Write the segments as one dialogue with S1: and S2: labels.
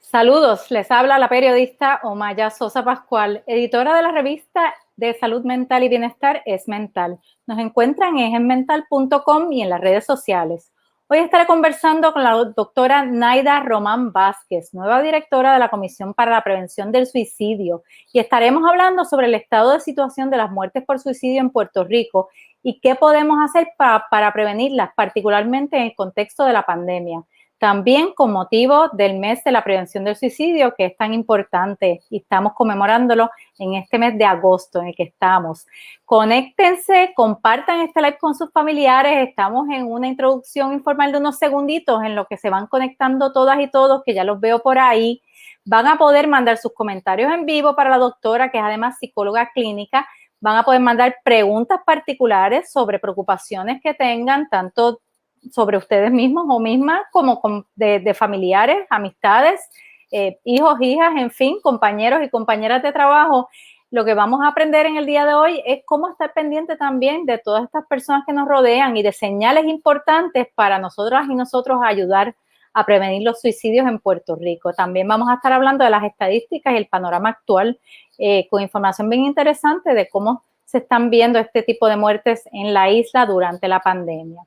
S1: Saludos, les habla la periodista Omaya Sosa Pascual, editora de la revista de Salud Mental y Bienestar Es Mental. Nos encuentran en esmental.com y en las redes sociales. Hoy estaré conversando con la doctora Naida Román Vázquez, nueva directora de la Comisión para la Prevención del Suicidio, y estaremos hablando sobre el estado de situación de las muertes por suicidio en Puerto Rico y qué podemos hacer para prevenirlas, particularmente en el contexto de la pandemia. También con motivo del mes de la prevención del suicidio, que es tan importante y estamos conmemorándolo en este mes de agosto en el que estamos. Conéctense, compartan este live con sus familiares. Estamos en una introducción informal de unos segunditos en lo que se van conectando todas y todos, que ya los veo por ahí. Van a poder mandar sus comentarios en vivo para la doctora, que es además psicóloga clínica. Van a poder mandar preguntas particulares sobre preocupaciones que tengan, tanto sobre ustedes mismos o mismas, como de familiares, amistades, hijos, hijas, en fin, compañeros y compañeras de trabajo. Lo que vamos a aprender en el día de hoy es cómo estar pendiente también de todas estas personas que nos rodean y de señales importantes para nosotras y nosotros ayudar a prevenir los suicidios en Puerto Rico. También vamos a estar hablando de las estadísticas y el panorama actual, con información bien interesante de cómo se están viendo este tipo de muertes en la isla durante la pandemia.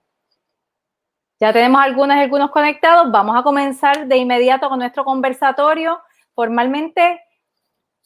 S1: Ya tenemos algunos conectados. Vamos a comenzar de inmediato con nuestro conversatorio. Formalmente,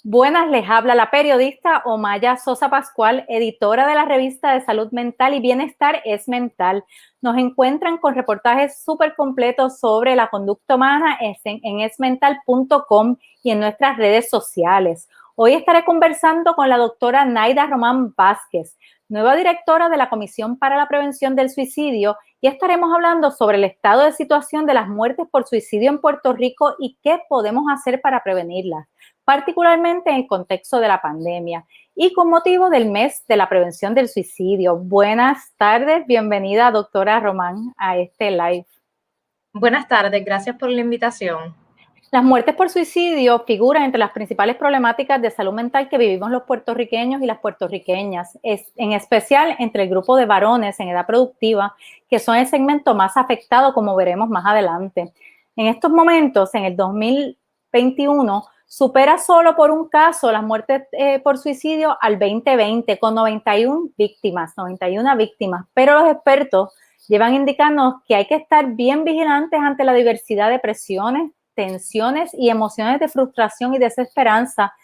S1: buenas, les habla la periodista Omaya Sosa Pascual, editora de la revista de Salud Mental y Bienestar Es Mental. Nos encuentran con reportajes súper completos sobre la conducta humana en esmental.com y en nuestras redes sociales. Hoy estaré conversando con la doctora Naida Román Vázquez, nueva directora de la Comisión para la Prevención del Suicidio, y estaremos hablando sobre el estado de situación de las muertes por suicidio en Puerto Rico y qué podemos hacer para prevenirlas, particularmente en el contexto de la pandemia y con motivo del mes de la prevención del suicidio. Buenas tardes, bienvenida doctora Román a este live.
S2: Buenas tardes, gracias por la invitación.
S1: Las muertes por suicidio figuran entre las principales problemáticas de salud mental que vivimos los puertorriqueños y las puertorriqueñas, en especial entre el grupo de varones en edad productiva, que son el segmento más afectado, como veremos más adelante. En estos momentos, en el 2021, supera solo por un caso las muertes por suicidio al 2020, con 91 víctimas, pero los expertos llevan indicando que hay que estar bien vigilantes ante la diversidad de presiones, tensiones y emociones de frustración y desesperanza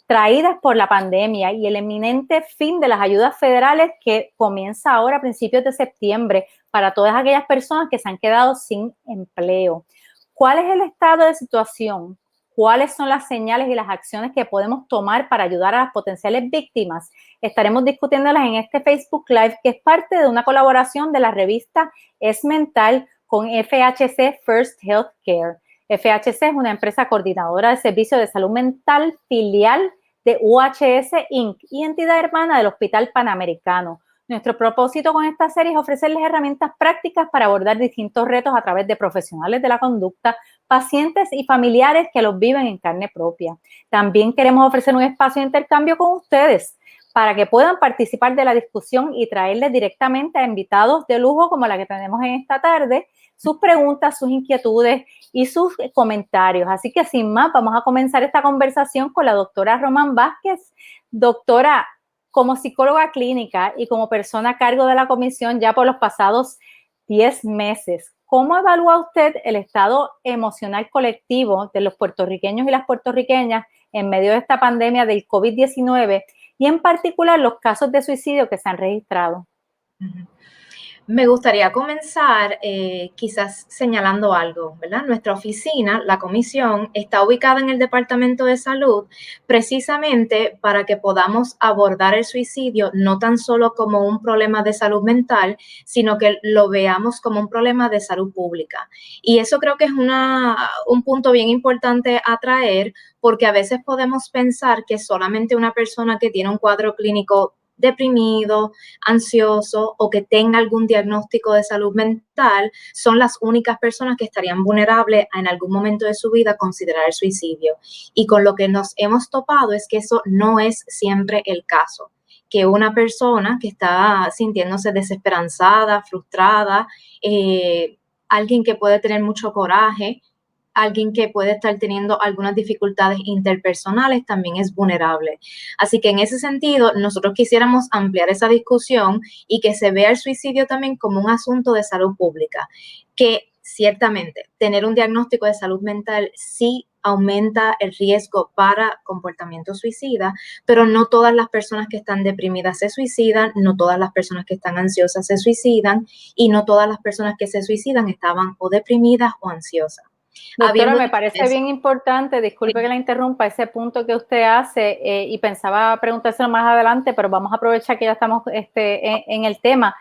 S1: traídas por la pandemia y el inminente fin de las ayudas federales que comienza ahora a principios de septiembre para todas aquellas personas que se han quedado sin empleo. ¿Cuál es el estado de situación? ¿Cuáles son las señales y las acciones que podemos tomar para ayudar a las potenciales víctimas? Estaremos discutiéndolas en este Facebook Live, que es parte de una colaboración de la revista Es Mental con FHC First Healthcare. FHC es una empresa coordinadora de servicios de salud mental filial de UHS Inc. y entidad hermana del Hospital Panamericano. Nuestro propósito con esta serie es ofrecerles herramientas prácticas para abordar distintos retos a través de profesionales de la conducta, pacientes y familiares que los viven en carne propia. También queremos ofrecer un espacio de intercambio con ustedes para que puedan participar de la discusión y traerles directamente a invitados de lujo como la que tenemos en esta tarde, sus preguntas, sus inquietudes y sus comentarios. Así que sin más, vamos a comenzar esta conversación con la doctora Román Vázquez. Doctora, como psicóloga clínica y como persona a cargo de la comisión ya por los pasados 10 meses, ¿cómo evalúa usted el estado emocional colectivo de los puertorriqueños y las puertorriqueñas en medio de esta pandemia del COVID-19 y en particular los casos de suicidio que se han registrado?
S2: Me gustaría comenzar quizás señalando algo, ¿verdad? Nuestra oficina, la comisión, está ubicada en el Departamento de Salud precisamente para que podamos abordar el suicidio no tan solo como un problema de salud mental, sino que lo veamos como un problema de salud pública. Y eso creo que es un punto bien importante a traer, porque a veces podemos pensar que solamente una persona que tiene un cuadro clínico deprimido, ansioso o que tenga algún diagnóstico de salud mental son las únicas personas que estarían vulnerables a en algún momento de su vida considerar el suicidio. Y con lo que nos hemos topado es que eso no es siempre el caso, que una persona que está sintiéndose desesperanzada, frustrada, alguien que puede tener mucho coraje, alguien que puede estar teniendo algunas dificultades interpersonales también es vulnerable. Así que en ese sentido, nosotros quisiéramos ampliar esa discusión y que se vea el suicidio también como un asunto de salud pública, que ciertamente tener un diagnóstico de salud mental sí aumenta el riesgo para comportamiento suicida, pero no todas las personas que están deprimidas se suicidan, no todas las personas que están ansiosas se suicidan y no todas las personas que se suicidan estaban o deprimidas o ansiosas.
S1: Doctora, me parece bien importante, disculpe que la interrumpa, ese punto que usted hace y pensaba preguntárselo más adelante, pero vamos a aprovechar que ya estamos en el tema,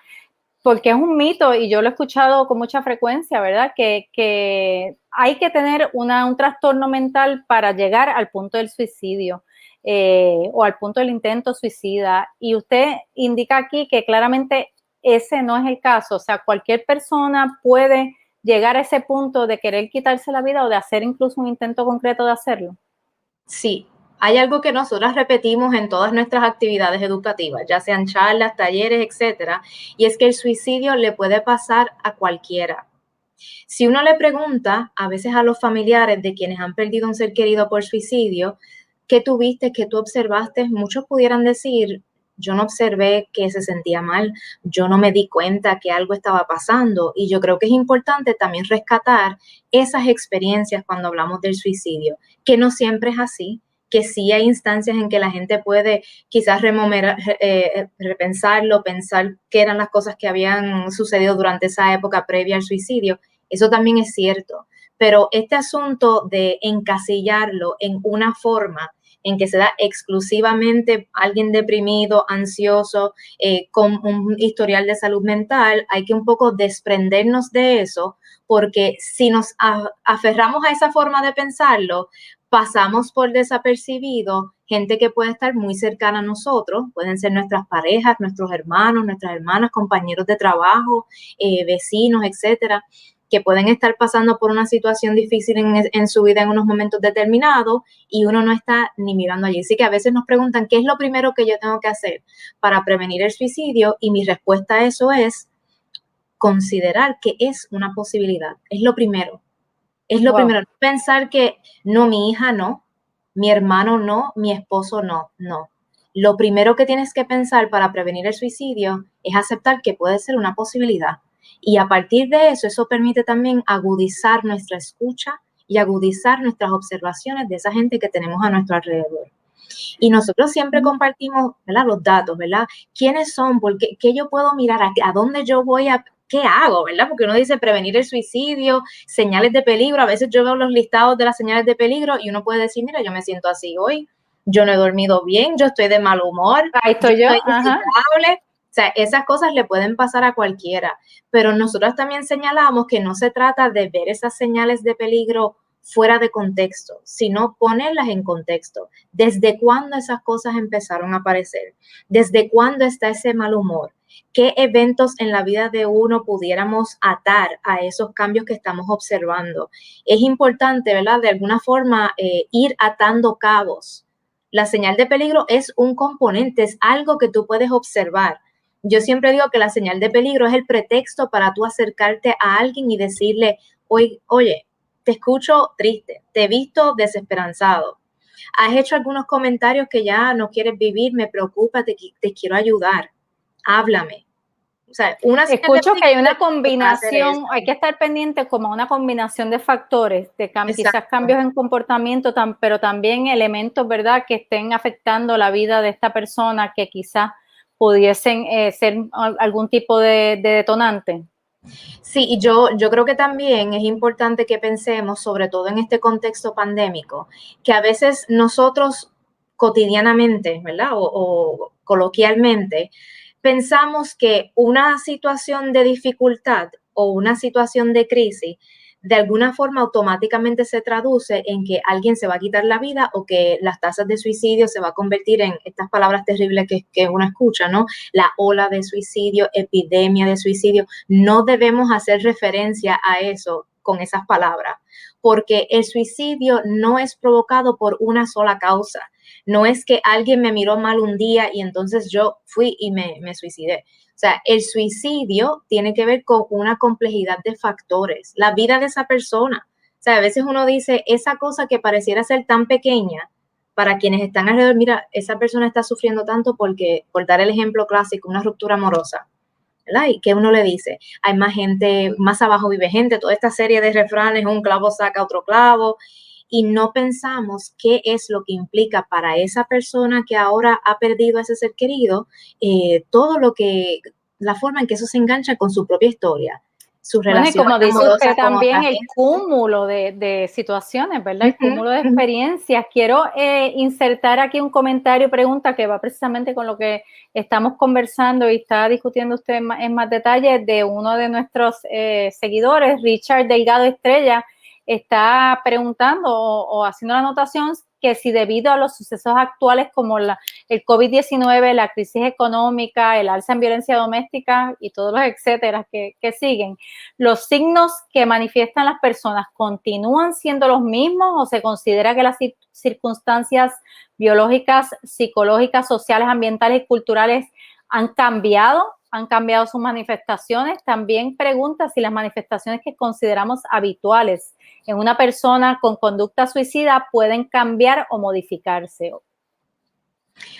S1: porque es un mito y yo lo he escuchado con mucha frecuencia, ¿verdad? Que hay que tener un trastorno mental para llegar al punto del suicidio o al punto del intento suicida. Y usted indica aquí que claramente ese no es el caso. O sea, cualquier persona puede llegar a ese punto de querer quitarse la vida o de hacer incluso un intento concreto de hacerlo.
S2: Sí, hay algo que nosotras repetimos en todas nuestras actividades educativas, ya sean charlas, talleres, etcétera, y es que el suicidio le puede pasar a cualquiera. Si uno le pregunta a veces a los familiares de quienes han perdido un ser querido por suicidio, ¿qué tuviste, qué tú observaste? Muchos pudieran decir, yo no observé que se sentía mal, yo no me di cuenta que algo estaba pasando. Y yo creo que es importante también rescatar esas experiencias cuando hablamos del suicidio, que no siempre es así, que sí hay instancias en que la gente puede quizás repensarlo, pensar qué eran las cosas que habían sucedido durante esa época previa al suicidio. Eso también es cierto, pero este asunto de encasillarlo en una forma en que se da exclusivamente alguien deprimido, ansioso, con un historial de salud mental, hay que un poco desprendernos de eso, porque si nos aferramos a esa forma de pensarlo, pasamos por desapercibido gente que puede estar muy cercana a nosotros, pueden ser nuestras parejas, nuestros hermanos, nuestras hermanas, compañeros de trabajo, vecinos, etcétera, que pueden estar pasando por una situación difícil en su vida en unos momentos determinados y uno no está ni mirando allí. Así que a veces nos preguntan, ¿qué es lo primero que yo tengo que hacer para prevenir el suicidio? Y mi respuesta a eso es considerar que es una posibilidad. Es lo primero. Es lo primero. Pensar que no, mi hija no, mi hermano no, mi esposo no, no. Lo primero que tienes que pensar para prevenir el suicidio es aceptar que puede ser una posibilidad. Y a partir de eso, eso permite también agudizar nuestra escucha y agudizar nuestras observaciones de esa gente que tenemos a nuestro alrededor. Y nosotros siempre compartimos, ¿verdad?, los datos, ¿verdad? ¿Quiénes son? ¿Qué yo puedo mirar? ¿A dónde yo voy a...? ¿Qué hago? ¿Verdad? Porque uno dice prevenir el suicidio, señales de peligro. A veces yo veo los listados de las señales de peligro y uno puede decir, mira, yo me siento así hoy, yo no he dormido bien, yo estoy de mal humor,
S1: Ahí estoy yo.
S2: estoy irritable. O sea, esas cosas le pueden pasar a cualquiera, pero nosotros también señalamos que no se trata de ver esas señales de peligro fuera de contexto, sino ponerlas en contexto. ¿Desde cuándo esas cosas empezaron a aparecer? ¿Desde cuándo está ese mal humor? ¿Qué eventos en la vida de uno pudiéramos atar a esos cambios que estamos observando? Es importante, ¿verdad?, de alguna forma ir atando cabos. La señal de peligro es un componente, es algo que tú puedes observar. Yo siempre digo que la señal de peligro es el pretexto para tú acercarte a alguien y decirle, oye, te escucho triste, te he visto desesperanzado. Has hecho algunos comentarios que ya no quieres vivir, me preocupa, te quiero ayudar. Háblame. O sea,
S1: escucho que hay una combinación, hay que estar pendiente como una combinación de factores, de quizás cambios en comportamiento, pero también elementos, ¿verdad?, que estén afectando la vida de esta persona que quizás pudiesen ser algún tipo de detonante.
S2: Sí, y yo creo que también es importante que pensemos, sobre todo en este contexto pandémico, que a veces nosotros cotidianamente, ¿verdad? O coloquialmente, pensamos que una situación de dificultad o una situación de crisis de alguna forma automáticamente se traduce en que alguien se va a quitar la vida o que las tasas de suicidio se va a convertir en estas palabras terribles que uno escucha, ¿no? La ola de suicidio, epidemia de suicidio. No debemos hacer referencia a eso con esas palabras, porque el suicidio no es provocado por una sola causa. No es que alguien me miró mal un día y entonces yo fui y me suicidé. O sea, el suicidio tiene que ver con una complejidad de factores, la vida de esa persona. O sea, a veces uno dice, esa cosa que pareciera ser tan pequeña, para quienes están alrededor, mira, esa persona está sufriendo tanto porque, por dar el ejemplo clásico, una ruptura amorosa, ¿verdad? Y que uno le dice, hay más gente, más abajo vive gente, toda esta serie de refranes, un clavo saca otro clavo, y no pensamos qué es lo que implica para esa persona que ahora ha perdido a ese ser querido, todo lo que, la forma en que eso se engancha con su propia historia, su
S1: Bueno, y
S2: relación
S1: como dice
S2: amorosa
S1: usted
S2: con otra
S1: también, el
S2: gente.
S1: cúmulo de situaciones, ¿verdad? El
S2: Ujú,
S1: cúmulo de
S2: ujú.
S1: experiencias. Quiero insertar aquí un comentario, pregunta que va precisamente con lo que estamos conversando y está discutiendo usted en más detalle de uno de nuestros seguidores, Richard Delgado Estrella, está preguntando o haciendo la anotación que si debido a los sucesos actuales como el COVID-19, la crisis económica, el alza en violencia doméstica y todos los etcétera que siguen, ¿los signos que manifiestan las personas continúan siendo los mismos o se considera que las circunstancias biológicas, psicológicas, sociales, ambientales y culturales han cambiado sus manifestaciones? También pregunta si las manifestaciones que consideramos habituales en una persona con conducta suicida pueden cambiar o modificarse.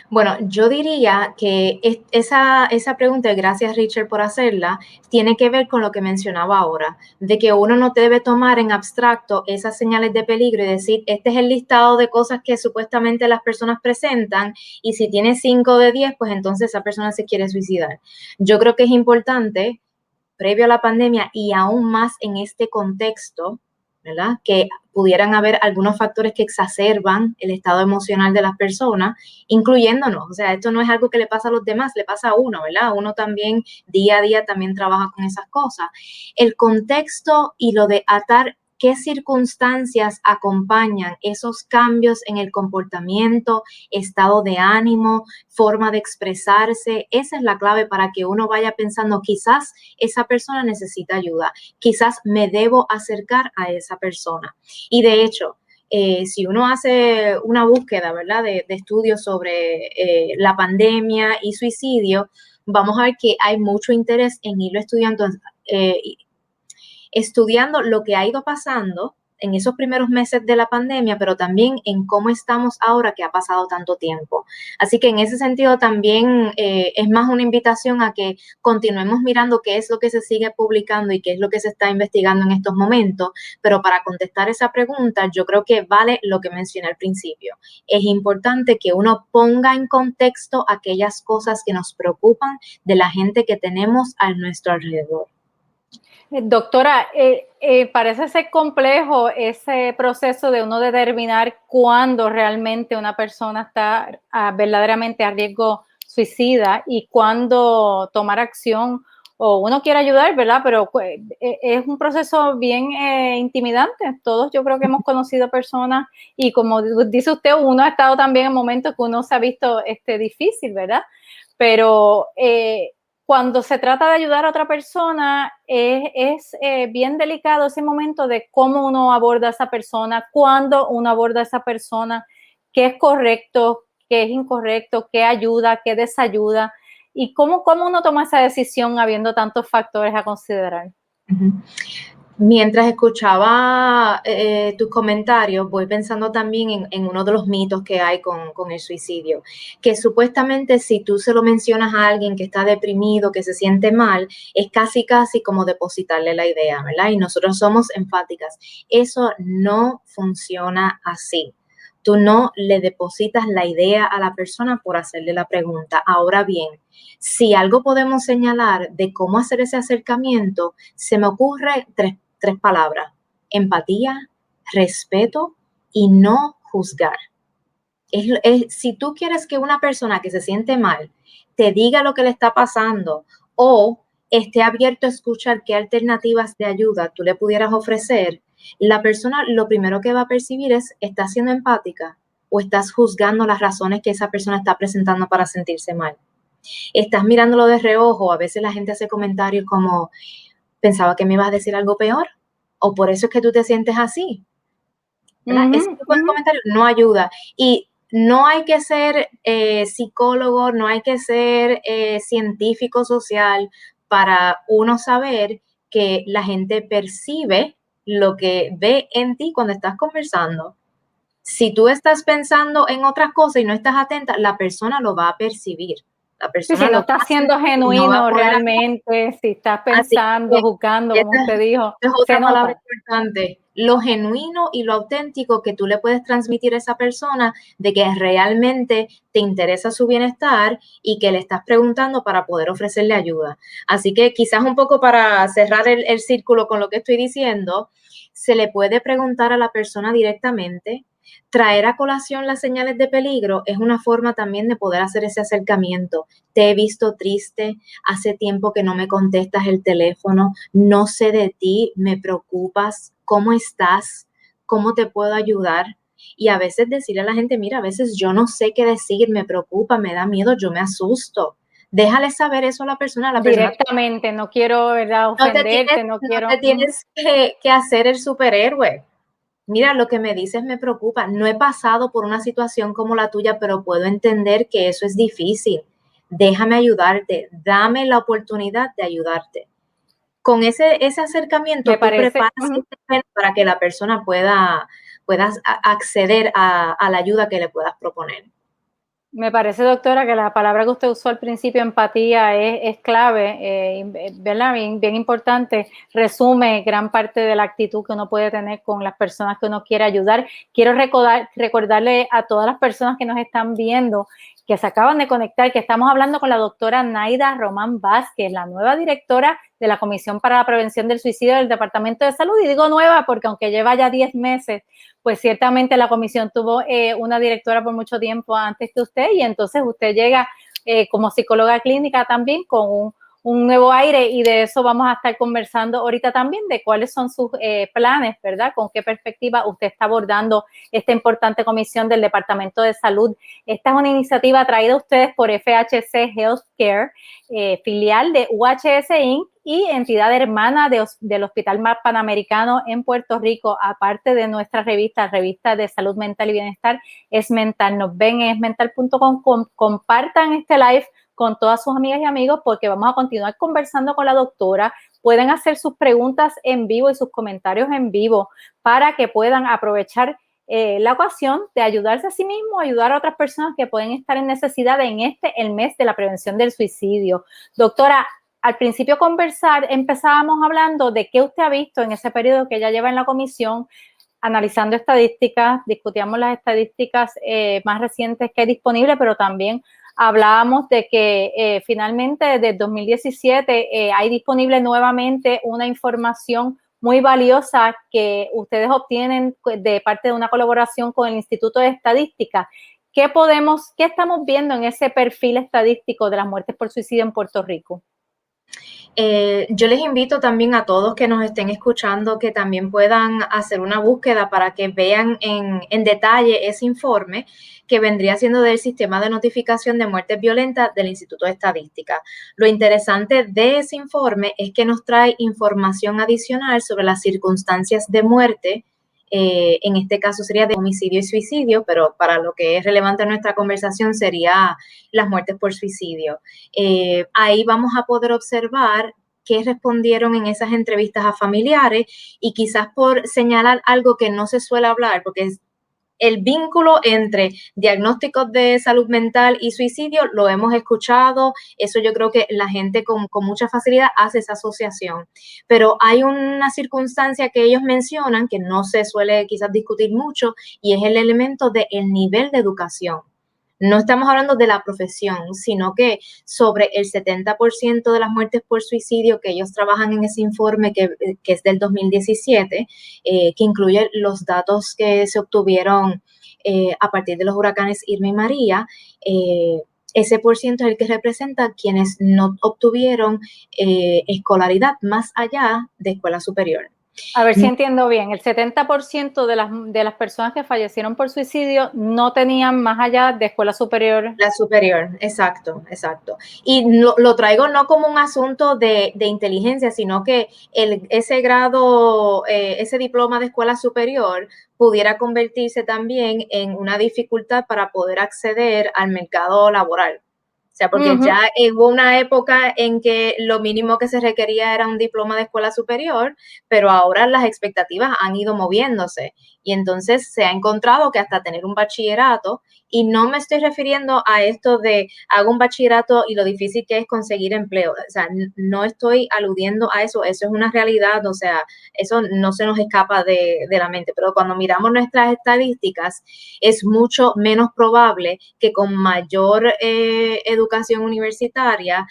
S2: Bueno, yo diría que esa pregunta, y gracias Richard por hacerla, tiene que ver con lo que mencionaba ahora, de que uno no debe tomar en abstracto esas señales de peligro y decir, este es el listado de cosas que supuestamente las personas presentan y si tiene 5 de 10, pues entonces esa persona se quiere suicidar. Yo creo que es importante, previo a la pandemia y aún más en este contexto, ¿verdad? Que pudieran haber algunos factores que exacerban el estado emocional de las personas, incluyéndonos. O sea, esto no es algo que le pasa a los demás, le pasa a uno, ¿verdad? Uno también día a día también trabaja con esas cosas. El contexto y lo de atar qué circunstancias acompañan esos cambios en el comportamiento, estado de ánimo, forma de expresarse. Esa es la clave para que uno vaya pensando, quizás esa persona necesita ayuda, quizás me debo acercar a esa persona. Y de hecho, si uno hace una búsqueda, ¿verdad?, de estudios sobre la pandemia y suicidio, vamos a ver que hay mucho interés en irlo estudiando lo que ha ido pasando en esos primeros meses de la pandemia, pero también en cómo estamos ahora que ha pasado tanto tiempo. Así que en ese sentido también es más una invitación a que continuemos mirando qué es lo que se sigue publicando y qué es lo que se está investigando en estos momentos, pero para contestar esa pregunta, yo creo que vale lo que mencioné al principio. Es importante que uno ponga en contexto aquellas cosas que nos preocupan de la gente que tenemos a nuestro alrededor.
S1: Doctora, parece ser complejo ese proceso de uno determinar cuándo realmente una persona está verdaderamente a riesgo suicida y cuándo tomar acción o uno quiere ayudar, ¿verdad? Pero es un proceso bien intimidante. Todos yo creo que hemos conocido personas y como dice usted, uno ha estado también en momentos que uno se ha visto difícil, ¿verdad? Pero cuando se trata de ayudar a otra persona, es bien delicado ese momento de cómo uno aborda a esa persona, cuándo uno aborda a esa persona, qué es correcto, qué es incorrecto, qué ayuda, qué desayuda, y cómo uno toma esa decisión habiendo tantos factores a considerar.
S2: Uh-huh. Mientras escuchaba tus comentarios, voy pensando también en uno de los mitos que hay con el suicidio, que supuestamente si tú se lo mencionas a alguien que está deprimido, que se siente mal, es casi como depositarle la idea, ¿verdad? Y nosotros somos enfáticas. Eso no funciona así. Tú no le depositas la idea a la persona por hacerle la pregunta. Ahora bien, si algo podemos señalar de cómo hacer ese acercamiento, se me ocurre tres palabras: empatía, respeto y no juzgar. Si tú quieres que una persona que se siente mal te diga lo que le está pasando o esté abierto a escuchar qué alternativas de ayuda tú le pudieras ofrecer, la persona lo primero que va a percibir es, ¿estás siendo empática o estás juzgando las razones que esa persona está presentando para sentirse mal? Estás mirándolo de reojo. A veces la gente hace comentarios como, pensaba que me ibas a decir algo peor, o por eso es que tú te sientes así, ¿verdad? Ese
S1: Ujú,
S2: tipo de
S1: ujú.
S2: comentarios no ayuda. Y no hay que ser psicólogo, no hay que ser científico social para uno saber que la gente percibe lo que ve en ti cuando estás conversando. Si tú estás pensando en otras cosas y no estás atenta, la persona lo va a percibir. La
S1: Sí,
S2: persona
S1: si no
S2: lo va
S1: estás
S2: a
S1: siendo
S2: sentir y no va a
S1: genuino
S2: poder.
S1: realmente, si estás
S2: Así
S1: pensando,
S2: que
S1: juzgando, como usted dijo,
S2: esta es
S1: se
S2: otra palabra
S1: nota.
S2: importante, lo genuino y lo auténtico que tú le puedes transmitir a esa persona de que realmente te interesa su bienestar y que le estás preguntando para poder ofrecerle ayuda. Así que quizás un poco para cerrar el círculo con lo que estoy diciendo, se le puede preguntar a la persona directamente. Traer a colación las señales de peligro es una forma también de poder hacer ese acercamiento. Te he visto triste, hace tiempo que no me contestas el teléfono, no sé de ti, me preocupas, ¿cómo estás? ¿Cómo te puedo ayudar? Y a veces decirle a la gente, mira, a veces yo no sé qué decir, me preocupa, me da miedo, yo me asusto. Déjale saber eso a la persona
S1: Directamente, no quiero, ¿verdad?, ofenderte, no
S2: no
S1: quiero.
S2: te tienes que hacer el superhéroe. Mira, lo que me dices me preocupa. No he pasado por una situación como la tuya, pero puedo entender que eso es difícil. Déjame ayudarte, dame la oportunidad de ayudarte. Con ese acercamiento,
S1: Me
S2: tú
S1: parece,
S2: preparas el terreno para que la persona pueda acceder a la ayuda que le puedas proponer.
S1: Me parece, doctora, que la palabra que usted usó al principio, empatía, es clave, ¿verdad? Bien, bien importante. Resume gran parte de la actitud que uno puede tener con las personas que uno quiere ayudar. Quiero recordarle a todas las personas que nos están viendo, que se acaban de conectar, que estamos hablando con la doctora Naida Román Vázquez, la nueva directora de la Comisión para la Prevención del Suicidio del Departamento de Salud. Y digo nueva porque aunque lleva ya 10 meses, pues ciertamente la comisión tuvo una directora por mucho tiempo antes que usted, y entonces usted llega como psicóloga clínica también con un nuevo aire, y de eso vamos a estar conversando ahorita también, de cuáles son sus planes, ¿verdad? Con qué perspectiva usted está abordando esta importante comisión del Departamento de Salud. Esta es una iniciativa traída a ustedes por FHC Healthcare, filial de UHS Inc. y entidad hermana del Hospital Panamericano en Puerto Rico, aparte de nuestra revista de salud mental y bienestar, Es Mental. Nos ven en esmental.com, compartan este live con todas sus amigas y amigos, porque vamos a continuar conversando con la doctora. Pueden hacer sus preguntas en vivo y sus comentarios en vivo para que puedan aprovechar la ocasión de ayudarse a sí mismo, ayudar a otras personas que pueden estar en necesidad en el mes de la prevención del suicidio. Doctora, al principio empezábamos hablando de qué usted ha visto en ese periodo que ya lleva en la comisión, analizando estadísticas, discutíamos las estadísticas más recientes que hay disponibles, pero también hablábamos de que finalmente desde 2017 hay disponible nuevamente una información muy valiosa que ustedes obtienen de parte de una colaboración con el Instituto de Estadística. ¿Qué estamos viendo en ese perfil estadístico de las muertes por suicidio en Puerto Rico?
S2: Yo les invito también a todos que nos estén escuchando que también puedan hacer una búsqueda para que vean en detalle ese informe que vendría siendo del Sistema de Notificación de Muertes Violentas del Instituto de Estadística. Lo interesante de ese informe es que nos trae información adicional sobre las circunstancias de muerte. En este caso sería de homicidio y suicidio, pero para lo que es relevante en nuestra conversación sería las muertes por suicidio. Ahí vamos a poder observar qué respondieron en esas entrevistas a familiares, y quizás por señalar algo que no se suele hablar, porque es el vínculo entre diagnósticos de salud mental y suicidio lo hemos escuchado, eso yo creo que la gente con mucha facilidad hace esa asociación, pero hay una circunstancia que ellos mencionan que no se suele quizás discutir mucho, y es el elemento del nivel de educación. No estamos hablando de la profesión, sino que sobre el 70% de las muertes por suicidio que ellos trabajan en ese informe que es del 2017, que incluye los datos que se obtuvieron a partir de los huracanes Irma y María, ese por ciento es el que representa quienes no obtuvieron escolaridad más allá de escuela superior.
S1: A ver si entiendo bien, el 70% de las personas que fallecieron por suicidio no tenían más allá de escuela superior.
S2: La superior, exacto, exacto. Y lo traigo no como un asunto de inteligencia, sino que ese grado, ese diploma de escuela superior pudiera convertirse también en una dificultad para poder acceder al mercado laboral. O sea, porque ya hubo una época en que lo mínimo que se requería era un diploma de escuela superior, pero ahora las expectativas han ido moviéndose y entonces se ha encontrado que hasta tener un bachillerato, y no me estoy refiriendo a esto de hago un bachillerato y lo difícil que es conseguir empleo, o sea, no estoy aludiendo a eso, eso es una realidad, o sea, eso no se nos escapa de la mente, pero cuando miramos nuestras estadísticas, es mucho menos probable que con mayor educación universitaria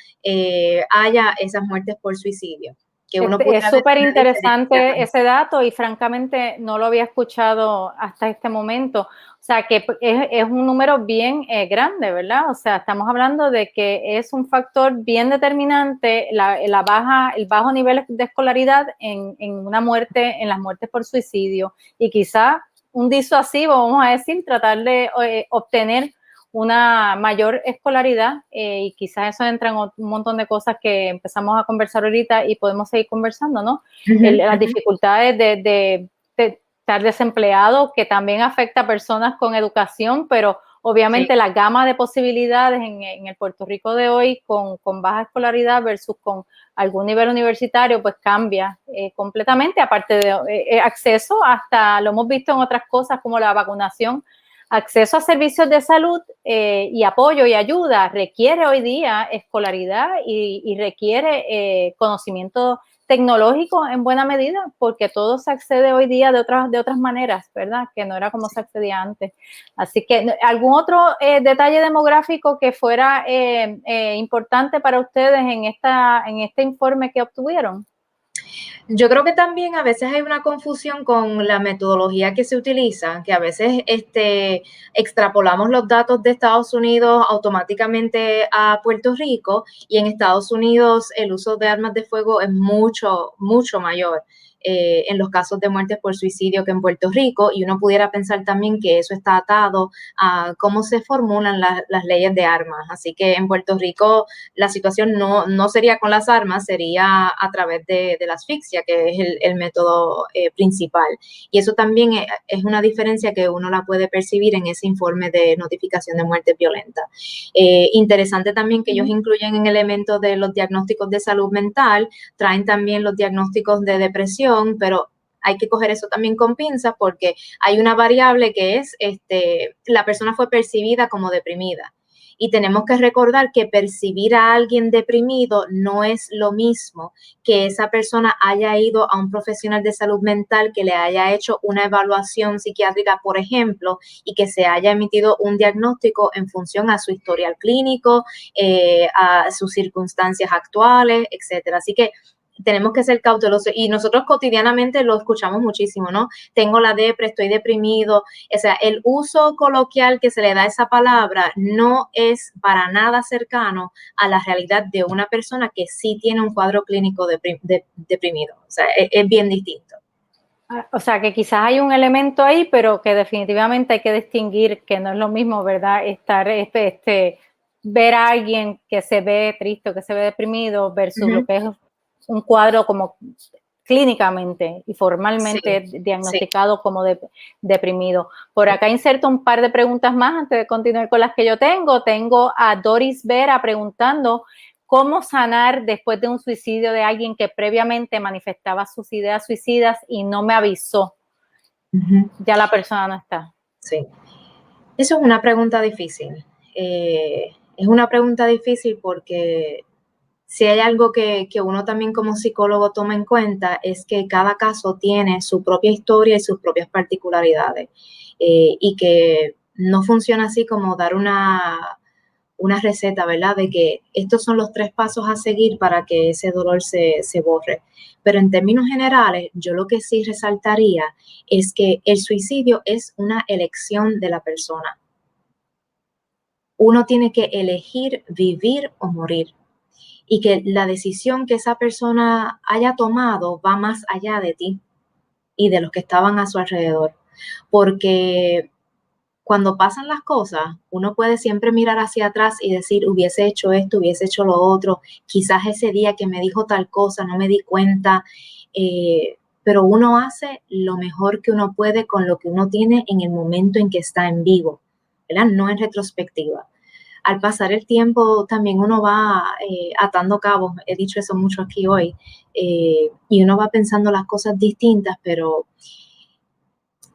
S2: haya esas muertes por suicidio. Que uno
S1: es súper interesante ese dato y francamente no lo había escuchado hasta este momento. O sea que es un número bien grande, ¿verdad? O sea, estamos hablando de que es un factor bien determinante el bajo nivel de escolaridad en una muerte, en las muertes por suicidio, y quizá un disuasivo, vamos a decir, tratar de obtener una mayor escolaridad y quizás eso entra en un montón de cosas que empezamos a conversar ahorita y podemos seguir conversando, ¿no? Las dificultades de estar desempleado, que también afecta a personas con educación, pero obviamente la gama de posibilidades en el Puerto Rico de hoy con baja escolaridad versus con algún nivel universitario, pues cambia completamente, aparte de acceso hasta, lo hemos visto en otras cosas como la vacunación, acceso a servicios de salud y apoyo y ayuda requiere hoy día escolaridad y requiere conocimiento tecnológico en buena medida, porque todo se accede hoy día de otras maneras, ¿verdad? Que no era como se accedía antes. Así que, ¿algún otro detalle demográfico que fuera importante para ustedes en este informe que obtuvieron?
S2: Yo creo que también a veces hay una confusión con la metodología que se utiliza, que a veces extrapolamos los datos de Estados Unidos automáticamente a Puerto Rico, y en Estados Unidos el uso de armas de fuego es mucho, mucho mayor en los casos de muertes por suicidio que en Puerto Rico, y uno pudiera pensar también que eso está atado a cómo se formulan las leyes de armas. Así que en Puerto Rico la situación no sería con las armas, sería a través de la asfixia, que es el método principal. Y eso también es una diferencia que uno la puede percibir en ese informe de notificación de muerte violenta. Interesante también que ellos incluyen en elementos de los diagnósticos de salud mental, traen también los diagnósticos de depresión, pero hay que coger eso también con pinzas porque hay una variable que es la persona fue percibida como deprimida. Y tenemos que recordar que percibir a alguien deprimido no es lo mismo que esa persona haya ido a un profesional de salud mental que le haya hecho una evaluación psiquiátrica, por ejemplo, y que se haya emitido un diagnóstico en función a su historial clínico, a sus circunstancias actuales, etcétera. Así que tenemos que ser cautelosos, y nosotros cotidianamente lo escuchamos muchísimo, ¿no? Tengo la depre, estoy deprimido. O sea, el uso coloquial que se le da a esa palabra no es para nada cercano a la realidad de una persona que sí tiene un cuadro clínico deprimido. O sea, es bien distinto.
S1: O sea, que quizás hay un elemento ahí, pero que definitivamente hay que distinguir que no es lo mismo, ¿verdad? Ver a alguien que se ve triste o que se ve deprimido versus lo que es un cuadro como clínicamente y formalmente diagnosticado como deprimido. Por acá inserto un par de preguntas más antes de continuar con las que yo tengo. Tengo a Doris Vera preguntando cómo sanar después de un suicidio de alguien que previamente manifestaba sus ideas suicidas y no me avisó. Ya la persona no está.
S2: Sí, eso es una pregunta difícil. Es una pregunta difícil porque si hay algo que uno también como psicólogo toma en cuenta es que cada caso tiene su propia historia y sus propias particularidades, y que no funciona así como dar una receta, ¿verdad? De que estos son los 3 pasos a seguir para que ese dolor se borre. Pero en términos generales, yo lo que sí resaltaría es que el suicidio es una elección de la persona. Uno tiene que elegir vivir o morir, y que la decisión que esa persona haya tomado va más allá de ti y de los que estaban a su alrededor. Porque cuando pasan las cosas, uno puede siempre mirar hacia atrás y decir, hubiese hecho esto, hubiese hecho lo otro, quizás ese día que me dijo tal cosa no me di cuenta, pero uno hace lo mejor que uno puede con lo que uno tiene en el momento en que está en vivo, ¿verdad? No en retrospectiva. al pasar el tiempo también uno va atando cabos, he dicho eso mucho aquí hoy, y uno va pensando las cosas distintas, pero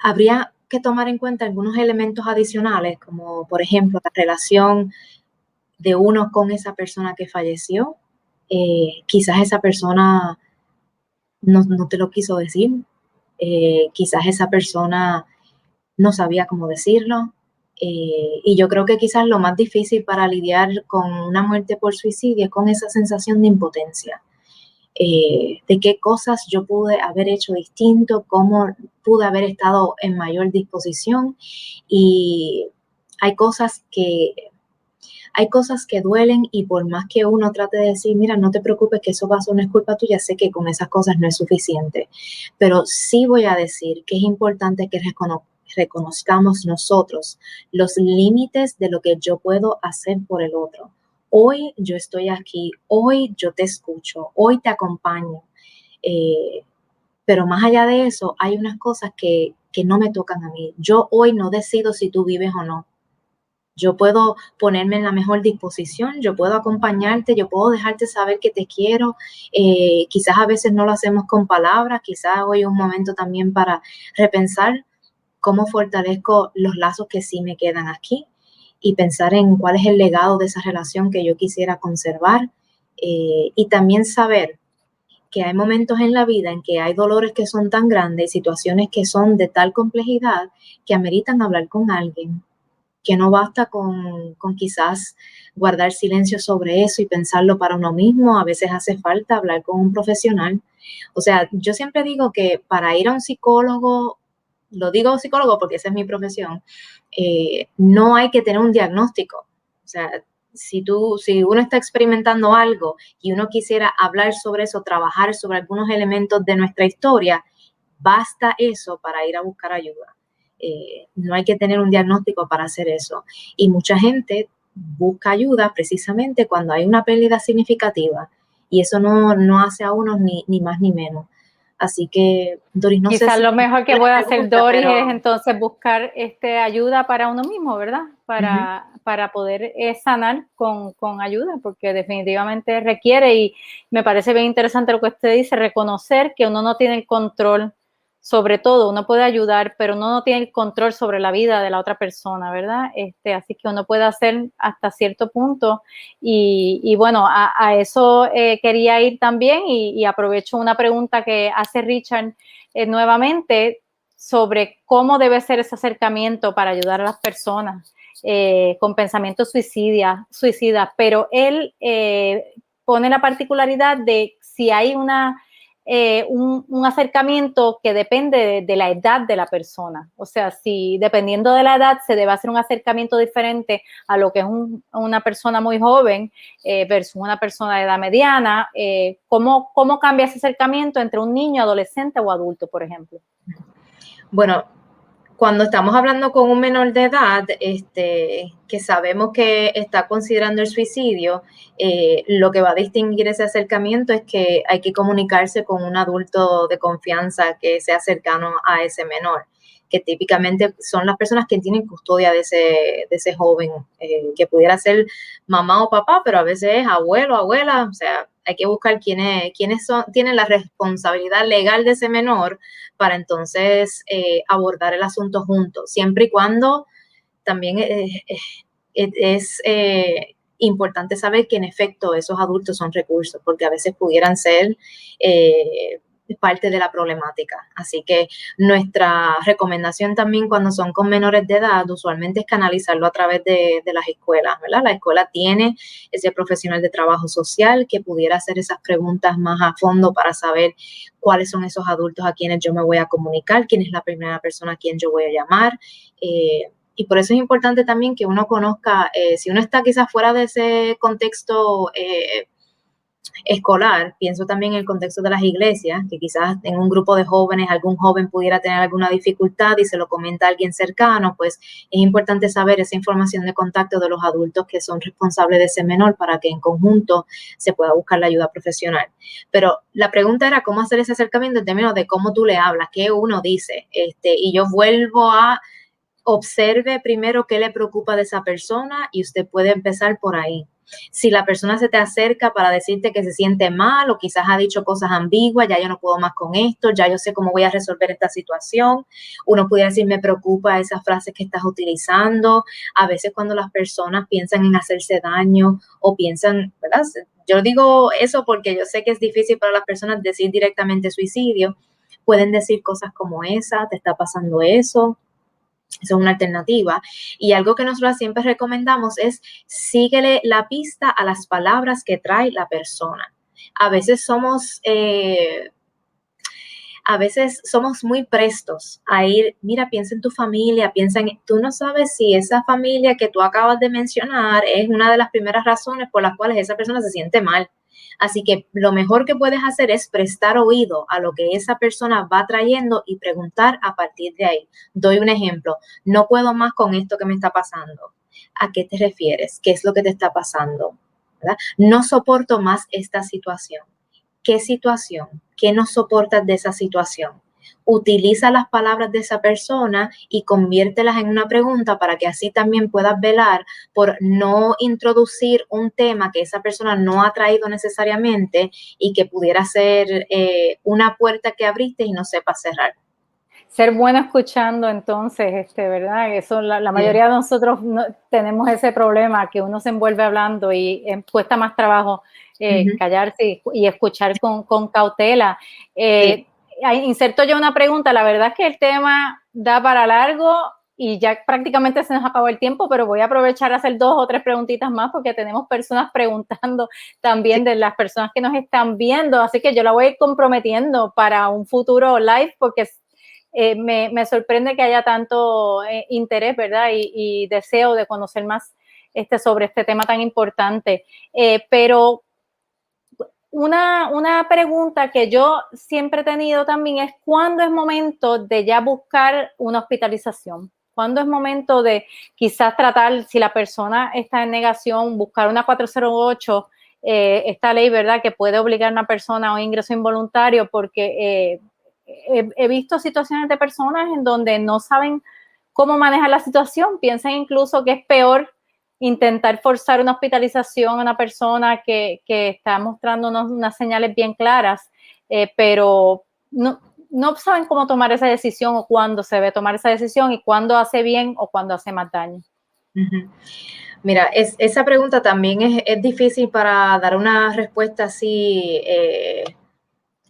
S2: habría que tomar en cuenta algunos elementos adicionales, como por ejemplo la relación de uno con esa persona que falleció. Quizás esa persona no te lo quiso decir, quizás esa persona no sabía cómo decirlo. Y yo creo que quizás lo más difícil para lidiar con una muerte por suicidio es con esa sensación de impotencia. De qué cosas yo pude haber hecho distinto, cómo pude haber estado en mayor disposición. Y hay cosas que, hay cosas que duelen, y por más que uno trate de decir, mira, no te preocupes que eso pasó, no es culpa tuya, sé que con esas cosas no es suficiente. Pero sí voy a decir que es importante que reconozcamos nosotros los límites de lo que yo puedo hacer por el otro. Hoy yo estoy aquí, hoy yo te escucho, hoy te acompaño. Pero más allá de eso, hay unas cosas que no me tocan a mí. Yo hoy no decido si tú vives o no. Yo puedo ponerme en la mejor disposición, yo puedo acompañarte, yo puedo dejarte saber que te quiero. Quizás a veces no lo hacemos con palabras, quizás hoy es un momento también para repensar cómo fortalezco los lazos que sí me quedan aquí y pensar en cuál es el legado de esa relación que yo quisiera conservar. Y también saber que hay momentos en la vida en que hay dolores que son tan grandes, situaciones que son de tal complejidad que ameritan hablar con alguien, que no basta con quizás guardar silencio sobre eso y pensarlo para uno mismo. A veces hace falta hablar con un profesional. O sea, yo siempre digo que para ir a un psicólogo, lo digo psicólogo porque esa es mi profesión, no hay que tener un diagnóstico. O sea, si uno está experimentando algo y uno quisiera hablar sobre eso, trabajar sobre algunos elementos de nuestra historia, basta eso para ir a buscar ayuda. No hay que tener un diagnóstico para hacer eso. Y mucha gente busca ayuda precisamente cuando hay una pérdida significativa, y eso no hace a uno ni más ni menos. Así que, Doris, no sé
S1: Quizás
S2: si
S1: lo mejor que
S2: la
S1: puede hacer
S2: pregunta,
S1: Doris
S2: pero
S1: es entonces buscar ayuda para uno mismo, ¿verdad?
S2: uh-huh.
S1: Para poder sanar con ayuda, porque definitivamente requiere, y me parece bien interesante lo que usted dice, reconocer que uno no tiene el control sobre todo. Uno puede ayudar, pero uno no tiene el control sobre la vida de la otra persona, ¿verdad? Así que uno puede hacer hasta cierto punto. Y bueno, a eso quería ir también, y aprovecho una pregunta que hace Richard nuevamente sobre cómo debe ser ese acercamiento para ayudar a las personas con pensamientos suicidas, pero él pone la particularidad de si hay un acercamiento que depende de la edad de la persona. O sea, si dependiendo de la edad se debe hacer un acercamiento diferente a lo que es una persona muy joven versus una persona de edad mediana. ¿Cómo cambia ese acercamiento entre un niño, adolescente o adulto, por ejemplo?
S2: Bueno, cuando estamos hablando con un menor de edad, que sabemos que está considerando el suicidio, lo que va a distinguir ese acercamiento es que hay que comunicarse con un adulto de confianza que sea cercano a ese menor, que típicamente son las personas que tienen custodia de ese joven, que pudiera ser mamá o papá, pero a veces es abuelo, abuela. O sea, hay que buscar quiénes tienen la responsabilidad legal de ese menor para entonces abordar el asunto juntos, siempre y cuando también es importante saber que en efecto esos adultos son recursos, porque a veces pudieran ser parte de la problemática. Así que nuestra recomendación también cuando son con menores de edad usualmente es canalizarlo a través de las escuelas, ¿verdad? La escuela tiene ese profesional de trabajo social que pudiera hacer esas preguntas más a fondo para saber cuáles son esos adultos a quienes yo me voy a comunicar, quién es la primera persona a quien yo voy a llamar. Y por eso es importante también que uno conozca, si uno está quizás fuera de ese contexto escolar, pienso también en el contexto de las iglesias, que quizás en un grupo de jóvenes algún joven pudiera tener alguna dificultad y se lo comenta a alguien cercano, pues es importante saber esa información de contacto de los adultos que son responsables de ese menor para que en conjunto se pueda buscar la ayuda profesional. Pero la pregunta era cómo hacer ese acercamiento en términos de cómo tú le hablas, qué uno dice, y yo vuelvo a observe primero qué le preocupa de esa persona y usted puede empezar por ahí. Si la persona se te acerca para decirte que se siente mal o quizás ha dicho cosas ambiguas, ya yo no puedo más con esto, ya yo sé cómo voy a resolver esta situación, uno pudiera decir, me preocupa esas frases que estás utilizando. A veces cuando las personas piensan en hacerse daño o piensan, ¿verdad? Yo digo eso porque yo sé que es difícil para las personas decir directamente suicidio. Pueden decir cosas como esa, te está pasando eso. Eso es una alternativa. Y algo que nosotros siempre recomendamos es síguele la pista a las palabras que trae la persona. A veces somos muy prestos a ir, mira, piensa en tu familia, tú no sabes si esa familia que tú acabas de mencionar es una de las primeras razones por las cuales esa persona se siente mal. Así que lo mejor que puedes hacer es prestar oído a lo que esa persona va trayendo y preguntar a partir de ahí. Doy un ejemplo, no puedo más con esto que me está pasando. ¿A qué te refieres? ¿Qué es lo que te está pasando? ¿Verdad? No soporto más esta situación. ¿Qué situación? ¿Qué no soportas de esa situación? Utiliza las palabras de esa persona y conviértelas en una pregunta para que así también puedas velar por no introducir un tema que esa persona no ha traído necesariamente y que pudiera ser una puerta que abriste y no sepas cerrar.
S1: Ser bueno escuchando, entonces, ¿verdad? Eso, la mayoría de nosotros tenemos ese problema, que uno se envuelve hablando y cuesta más trabajo callarse y escuchar con cautela. Inserto yo una pregunta, la verdad es que el tema da para largo y ya prácticamente se nos acabó el tiempo, pero voy a aprovechar a hacer 2 o 3 preguntitas más porque tenemos personas preguntando también de las personas que nos están viendo, así que yo la voy a ir comprometiendo para un futuro live porque me sorprende que haya tanto interés, ¿verdad? Y deseo de conocer más sobre este tema tan importante. Pero una pregunta que yo siempre he tenido también es ¿cuándo es momento de ya buscar una hospitalización? ¿Cuándo es momento de quizás tratar, si la persona está en negación, buscar una 408, esta ley, ¿verdad?, que puede obligar a una persona a un ingreso involuntario? Porque he visto situaciones de personas en donde no saben cómo manejar la situación, piensan incluso que es peor intentar forzar una hospitalización a una persona que está mostrando unas señales bien claras, pero no saben cómo tomar esa decisión o cuándo se debe tomar esa decisión y cuándo hace bien o cuándo hace más daño.
S2: Mira, esa pregunta también es difícil para dar una respuesta así,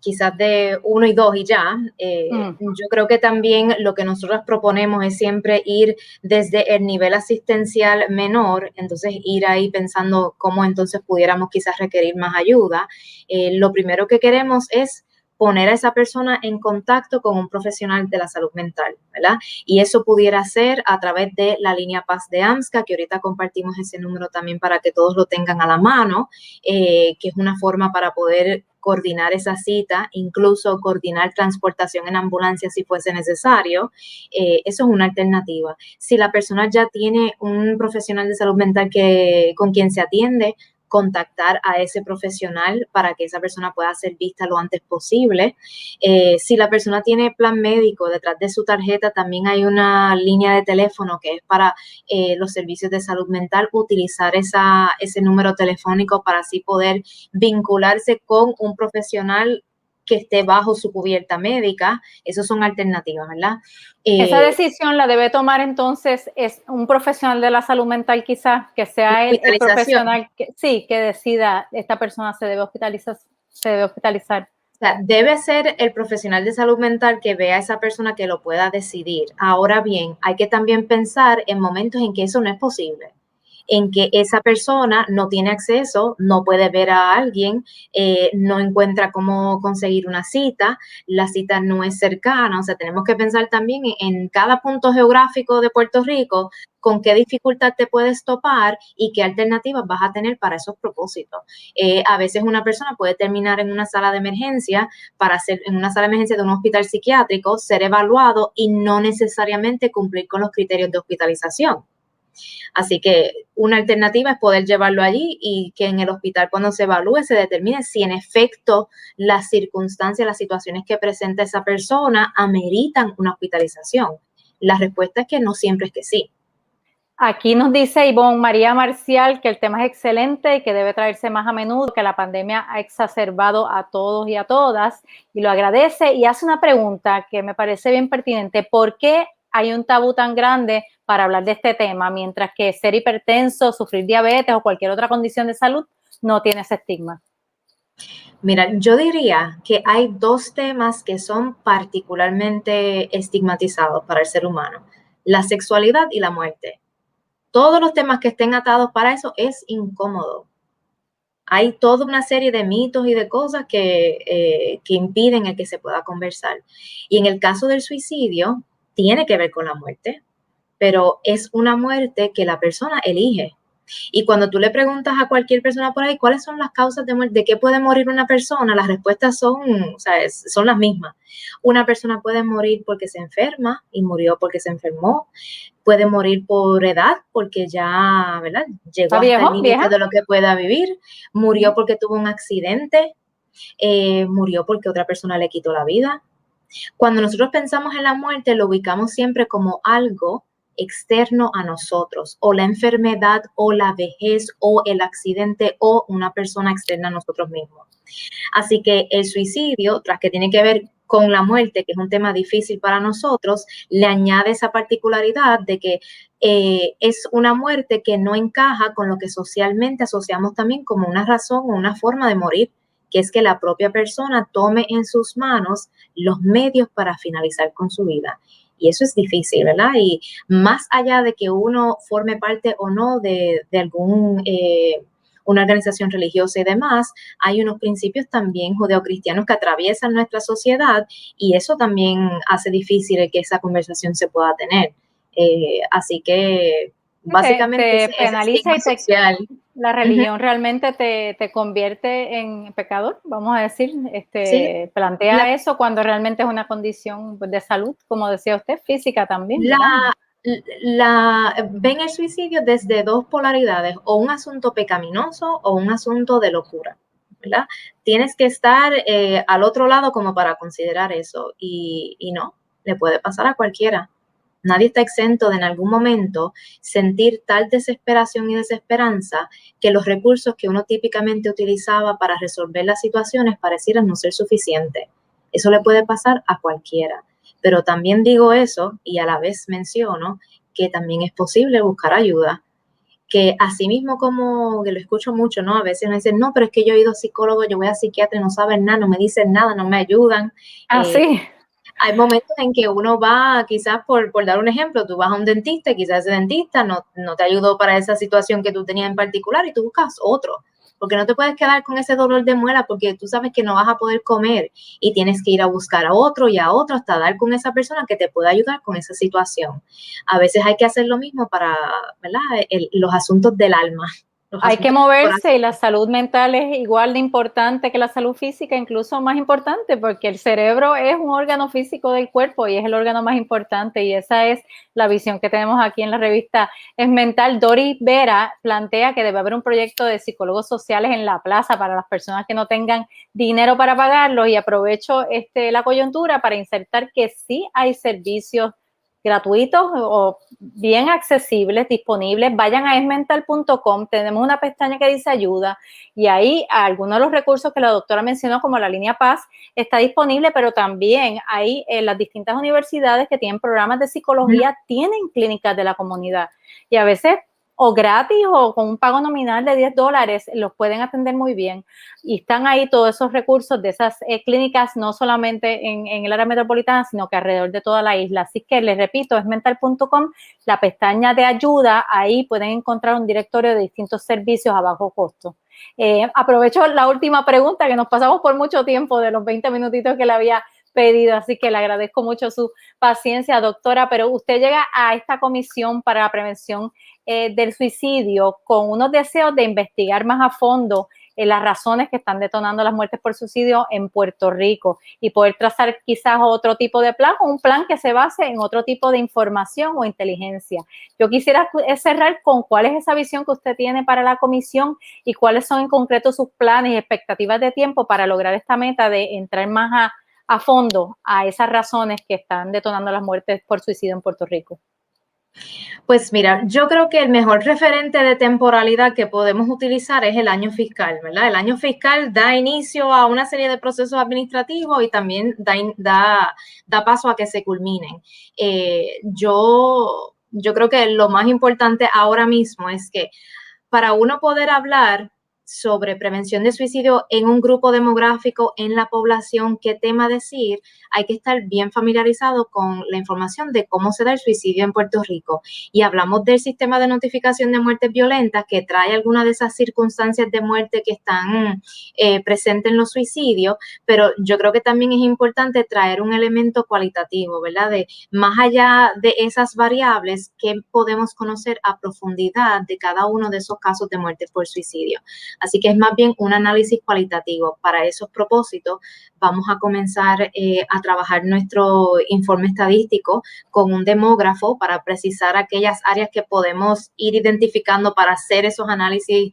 S2: quizás de 1 y 2 y ya. Yo creo que también lo que nosotros proponemos es siempre ir desde el nivel asistencial menor, entonces ir ahí pensando cómo entonces pudiéramos quizás requerir más ayuda. Lo primero que queremos es poner a esa persona en contacto con un profesional de la salud mental, ¿verdad? Y eso pudiera ser a través de la línea Paz de AMSCA, que ahorita compartimos ese número también para que todos lo tengan a la mano, que es una forma para poder coordinar esa cita, incluso coordinar transportación en ambulancia si fuese necesario. Eso es una alternativa. Si la persona ya tiene un profesional de salud mental con quien se atiende, contactar a ese profesional para que esa persona pueda ser vista lo antes posible. Si la persona tiene plan médico, detrás de su tarjeta también hay una línea de teléfono que es para los servicios de salud mental, utilizar ese número telefónico para así poder vincularse con un profesional que esté bajo su cubierta médica. Esas son alternativas, ¿verdad?
S1: Esa decisión la debe tomar entonces es un profesional de la salud mental, quizás, que sea el profesional que decida esta persona se debe hospitalizar.
S2: O sea, debe ser el profesional de salud mental que vea a esa persona que lo pueda decidir. Ahora bien, hay que también pensar en momentos en que eso no es posible, en que esa persona no tiene acceso, no puede ver a alguien, no encuentra cómo conseguir una cita, la cita no es cercana. O sea, tenemos que pensar también en cada punto geográfico de Puerto Rico, con qué dificultad te puedes topar y qué alternativas vas a tener para esos propósitos. A veces una persona puede terminar en una sala de emergencia, en una sala de emergencia de un hospital psiquiátrico, ser evaluado y no necesariamente cumplir con los criterios de hospitalización. Así que una alternativa es poder llevarlo allí y que en el hospital, cuando se evalúe, se determine si en efecto las circunstancias, las situaciones que presenta esa persona ameritan una hospitalización. La respuesta es que no siempre es que sí.
S1: Aquí nos dice Ivonne María Marcial que el tema es excelente y que debe traerse más a menudo, que la pandemia ha exacerbado a todos y a todas, y lo agradece y hace una pregunta que me parece bien pertinente. ¿Por qué hay un tabú tan grande para hablar de este tema, mientras que ser hipertenso, sufrir diabetes o cualquier otra condición de salud no tiene ese estigma?
S2: Mira, yo diría que hay dos temas que son particularmente estigmatizados para el ser humano: la sexualidad y la muerte. Todos los temas que estén atados para eso es incómodo. Hay toda una serie de mitos y de cosas que impiden el que se pueda conversar. Y en el caso del suicidio, tiene que ver con la muerte, pero es una muerte que la persona elige. Y cuando tú le preguntas a cualquier persona por ahí cuáles son las causas de muerte, de qué puede morir una persona, las respuestas son, o sea, son las mismas. Una persona puede morir porque se enferma y murió porque se enfermó. Puede morir por edad porque ya, ¿verdad? Llegó
S1: ¿Está
S2: hasta el
S1: viejo,
S2: límite
S1: vieja?
S2: de lo que pueda vivir. Murió porque tuvo un accidente. Murió porque otra persona le quitó la vida. Cuando nosotros pensamos en la muerte, lo ubicamos siempre como algo externo a nosotros, o la enfermedad, o la vejez, o el accidente, o una persona externa a nosotros mismos. Así que el suicidio, tras que tiene que ver con la muerte, que es un tema difícil para nosotros, le añade esa particularidad de que es una muerte que no encaja con lo que socialmente asociamos también como una razón o una forma de morir, que es que la propia persona tome en sus manos los medios para finalizar con su vida. Y eso es difícil, ¿verdad? Y más allá de que uno forme parte o no de algún una organización religiosa y demás, hay unos principios también judeocristianos que atraviesan nuestra sociedad, y eso también hace difícil que esa conversación se pueda tener. Así que básicamente
S1: Te
S2: ese
S1: penaliza
S2: estigma
S1: y
S2: social.
S1: la
S2: Ujú.
S1: religión realmente te convierte en pecador, vamos a decir,
S2: Sí, la,
S1: plantea eso cuando realmente es una condición, pues, de salud, como decía usted, física también,
S2: la,
S1: ¿verdad?
S2: ven el suicidio desde dos polaridades: o un asunto pecaminoso o un asunto de locura, ¿verdad? Tienes que estar al otro lado como para considerar eso, y no, le puede pasar a cualquiera. Nadie está exento de en algún momento sentir tal desesperación y desesperanza que los recursos que uno típicamente utilizaba para resolver las situaciones parecieran no ser suficientes. Eso le puede pasar a cualquiera. Pero también digo eso y a la vez menciono que también es posible buscar ayuda, que así mismo, como que lo escucho mucho, ¿no? A veces me dicen, no, pero es que yo he ido a psicólogo, yo voy a psiquiatra y no saben nada, no me dicen nada, no me ayudan.
S1: Ah,
S2: Eh,
S1: sí.
S2: Hay momentos en que uno va, quizás por dar un ejemplo, tú vas a un dentista y quizás ese dentista no te ayudó para esa situación que tú tenías en particular, y tú buscas otro, porque no te puedes quedar con ese dolor de muela porque tú sabes que no vas a poder comer, y tienes que ir a buscar a otro y a otro hasta dar con esa persona que te pueda ayudar con esa situación. A veces hay que hacer lo mismo para, ¿verdad? Los asuntos del alma, los
S1: Hay que
S2: asuntos del
S1: moverse y
S2: corazón.
S1: la salud mental es igual de importante que la salud física, incluso más importante, porque el cerebro es un órgano físico del cuerpo y es el órgano más importante, y esa es la visión que tenemos aquí en la revista Es Mental. Doris Vera plantea que debe haber un proyecto de psicólogos sociales en la plaza para las personas que no tengan dinero para pagarlos, y aprovecho la coyuntura para insertar que sí hay servicios gratuitos o bien accesibles, disponibles. Vayan a esmental.com, tenemos una pestaña que dice ayuda, y ahí algunos de los recursos que la doctora mencionó, como la línea Paz, está disponible, pero también hay las distintas universidades que tienen programas de psicología, tienen clínicas de la comunidad, y a veces o gratis o con un pago nominal de $10 los pueden atender muy bien, y están ahí todos esos recursos de esas clínicas, no solamente en el área metropolitana, sino que alrededor de toda la isla. Así que les repito, es mental.com, la pestaña de ayuda, ahí pueden encontrar un directorio de distintos servicios a bajo costo. Aprovecho la última pregunta, que nos pasamos por mucho tiempo de los 20 minutitos que le había pedido, así que le agradezco mucho su paciencia, doctora, pero usted llega a esta comisión para la prevención del suicidio con unos deseos de investigar más a fondo las razones que están detonando las muertes por suicidio en Puerto Rico, y poder trazar quizás otro tipo de plan, o un plan que se base en otro tipo de información o inteligencia. Yo quisiera cerrar con cuál es esa visión que usted tiene para la comisión y cuáles son en concreto sus planes y expectativas de tiempo para lograr esta meta de entrar más a fondo a esas razones que están detonando las muertes por suicidio en Puerto Rico?
S2: Pues mira, yo creo que el mejor referente de temporalidad que podemos utilizar es el año fiscal, ¿verdad? El año fiscal da inicio a una serie de procesos administrativos y también da paso a que se culminen. Yo creo que lo más importante ahora mismo es que para uno poder hablar sobre prevención de suicidio en un grupo demográfico, en la población, qué tema decir, hay que estar bien familiarizado con la información de cómo se da el suicidio en Puerto Rico. Y hablamos del sistema de notificación de muertes violentas que trae algunas de esas circunstancias de muerte que están presentes en los suicidios, pero yo creo que también es importante traer un elemento cualitativo, ¿verdad? De más allá de esas variables, ¿qué podemos conocer a profundidad de cada uno de esos casos de muerte por suicidio? Así que es más bien un análisis cualitativo. Para esos propósitos vamos a comenzar a trabajar nuestro informe estadístico con un demógrafo para precisar aquellas áreas que podemos ir identificando para hacer esos análisis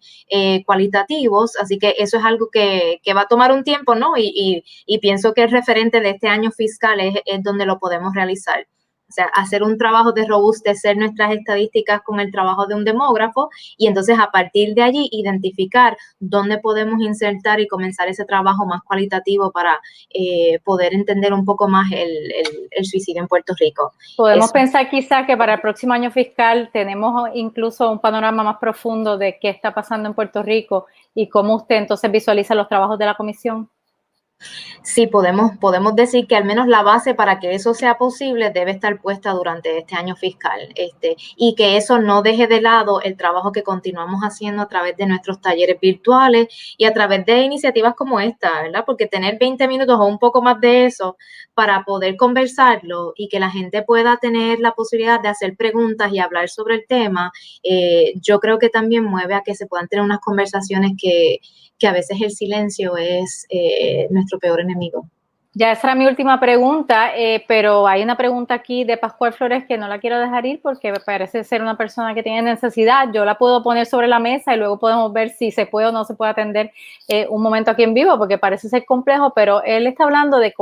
S2: cualitativos. Así que eso es algo que va a tomar un tiempo, ¿no? Y pienso que el referente de este año fiscal es donde lo podemos realizar. O sea, hacer un trabajo de robustecer nuestras estadísticas con el trabajo de un demógrafo y entonces a partir de allí identificar dónde podemos insertar y comenzar ese trabajo más cualitativo para poder entender un poco más el suicidio en Puerto Rico.
S1: Podemos pensar quizás que para el próximo año fiscal tenemos incluso un panorama más profundo de qué está pasando en Puerto Rico y cómo usted entonces visualiza los trabajos de la comisión.
S2: Sí, podemos decir que al menos la base para que eso sea posible debe estar puesta durante este año fiscal, y que eso no deje de lado el trabajo que continuamos haciendo a través de nuestros talleres virtuales y a través de iniciativas como esta, ¿verdad? Porque tener 20 minutos o un poco más de eso para poder conversarlo y que la gente pueda tener la posibilidad de hacer preguntas y hablar sobre el tema, yo creo que también mueve a que se puedan tener unas conversaciones que a veces el silencio es nuestro peor enemigo.
S1: Ya esa era mi última pregunta, pero hay una pregunta aquí de Pascual Flores que no la quiero dejar ir porque me parece ser una persona que tiene necesidad. Yo la puedo poner sobre la mesa y luego podemos ver si se puede o no se puede atender un momento aquí en vivo porque parece ser complejo, pero él está hablando de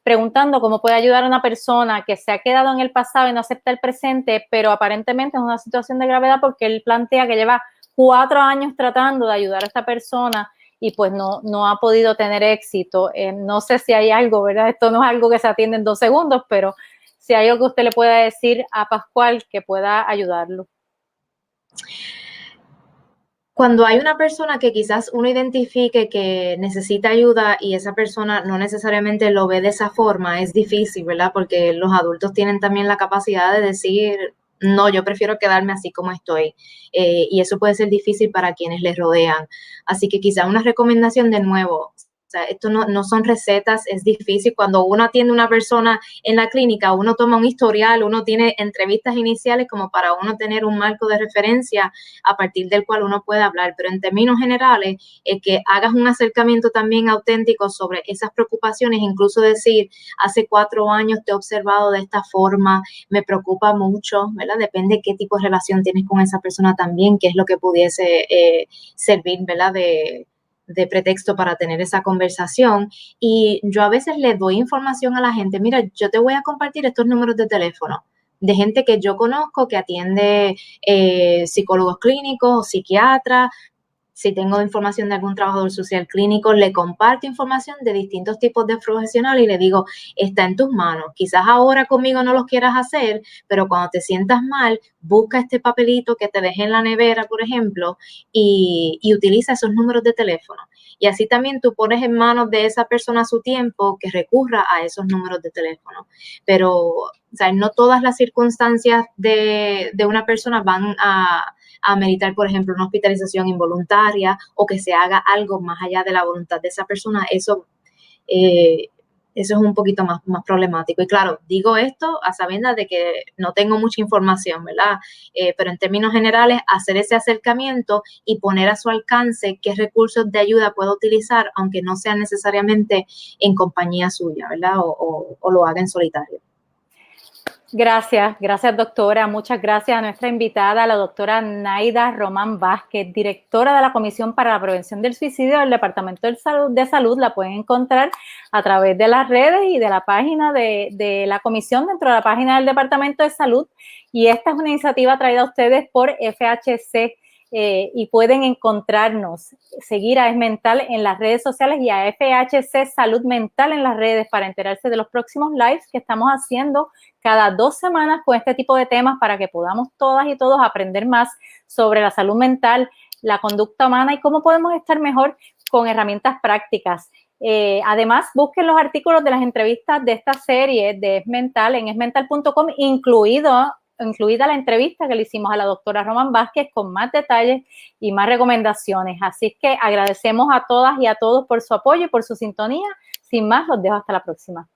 S1: preguntando cómo puede ayudar a una persona que se ha quedado en el pasado y no acepta el presente, pero aparentemente es una situación de gravedad porque él plantea que lleva 4 años tratando de ayudar a esta persona y pues no ha podido tener éxito. No sé si hay algo, ¿verdad? Esto no es algo que se atiende en 2 segundos, pero si hay algo que usted le pueda decir a Pascual que pueda ayudarlo.
S2: Cuando hay una persona que quizás uno identifique que necesita ayuda y esa persona no necesariamente lo ve de esa forma, es difícil, ¿verdad? Porque los adultos tienen también la capacidad de decir, no, yo prefiero quedarme así como estoy. Y eso puede ser difícil para quienes les rodean. Así que quizás una recomendación de nuevo. O sea, esto no son recetas, es difícil. Cuando uno atiende a una persona en la clínica, uno toma un historial, uno tiene entrevistas iniciales como para uno tener un marco de referencia a partir del cual uno puede hablar. Pero en términos generales, que hagas un acercamiento también auténtico sobre esas preocupaciones, incluso decir, hace 4 años te he observado de esta forma, me preocupa mucho, ¿verdad? Depende qué tipo de relación tienes con esa persona también, qué es lo que pudiese servir, ¿verdad? De pretexto para tener esa conversación. Y yo a veces le doy información a la gente, mira, yo te voy a compartir estos números de teléfono de gente que yo conozco que atiende psicólogos clínicos o psiquiatras. Si tengo información de algún trabajador social clínico, le comparto información de distintos tipos de profesionales y le digo, está en tus manos. Quizás ahora conmigo no los quieras hacer, pero cuando te sientas mal, busca este papelito que te dejé en la nevera, por ejemplo, y utiliza esos números de teléfono. Y así también tú pones en manos de esa persona su tiempo que recurra a esos números de teléfono. Pero, o sea, no todas las circunstancias de una persona van a meditar, por ejemplo, una hospitalización involuntaria o que se haga algo más allá de la voluntad de esa persona, eso es un poquito más problemático. Y claro, digo esto a sabiendas de que no tengo mucha información, ¿verdad? Pero en términos generales, hacer ese acercamiento y poner a su alcance qué recursos de ayuda puedo utilizar, aunque no sean necesariamente en compañía suya, ¿verdad? O lo haga en solitario.
S1: Gracias doctora. Muchas gracias a nuestra invitada, la doctora Naida Román Vázquez, directora de la Comisión para la Prevención del Suicidio del Departamento de Salud. La pueden encontrar a través de las redes y de la página de la comisión dentro de la página del Departamento de Salud. Y esta es una iniciativa traída a ustedes por FHC. Y pueden encontrarnos, seguir a ESMental en las redes sociales y a FHC Salud Mental en las redes para enterarse de los próximos lives que estamos haciendo cada 2 semanas con este tipo de temas para que podamos todas y todos aprender más sobre la salud mental, la conducta humana y cómo podemos estar mejor con herramientas prácticas. Además, busquen los artículos de las entrevistas de esta serie de ESMental en esmental.com, incluida la entrevista que le hicimos a la doctora Román Vázquez con más detalles y más recomendaciones. Así que agradecemos a todas y a todos por su apoyo y por su sintonía. Sin más, los dejo hasta la próxima.